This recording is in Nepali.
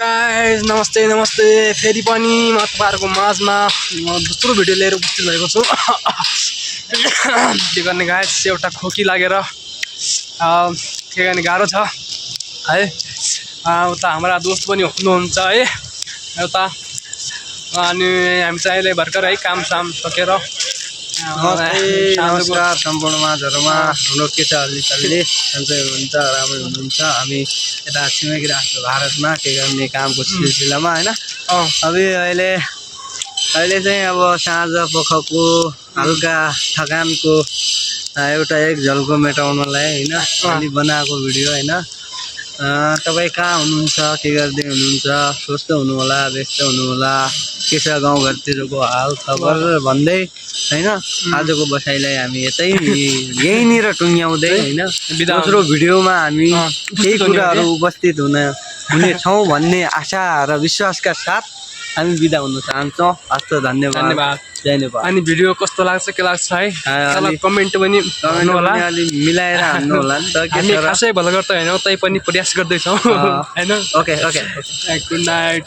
गाइस नमस्ते नमस्ते फेरि पनि म तपाईहरुको माझमा दोस्रो भिडियो लिएर उपस्थित भएको छु। के गर्ने गाइस एउटा खोकी लागेर के गर्ने गाह्रो छ है। उता हाम्रा दोस्त पनि हुनुहुन्छ है एउटा अनि हामी चाहिँ अहिले भर्खर है काम साम सकेर नमस्कार सम्पूर्ण माझहरुमा हाम्रो के छ अलि सन्चै हुनुहुन्छ राम्रो हुनुहुन्छ। हामी यता छिमेकी राष्ट्र भारतमा के गर्ने कामको सिलसिलामा हैन अहिले चाहिँ अब साँझ पखको हल्का थकानको एउटा एक झल्को मेटाउनलाई हैन अलि बनाएको भिडियो हैन। तपाई कहाँ हुनुहुन्छ के गर्दै हुनुहुन्छ स्वस्थ हुनु होला व्यस्त हुनु होला के छ गाउँघरतिरको हाल खबर भन्दै हैन आजको बसाइलाई हामी यहीँनिर टुङ्ग्याउँदै हैन दोस्रो भिडियोमा हामी केही कुराहरू उपस्थित हुने छौं भन्ने आशा र विश्वासका साथ हामी बिदा हुन चाहन्छौं। हस्त धन्यवाद जय नेपाल। अनि भिडियो कस्तो लाग्छ के लाग्छ है तल कमेन्ट पनि गर्नु होला अलि मिलाएर हान्नु होला नि त। हामी खासै भलो गर्दै हैनौ तै पनि प्रयास गर्दै छौं हैन। Okay good night.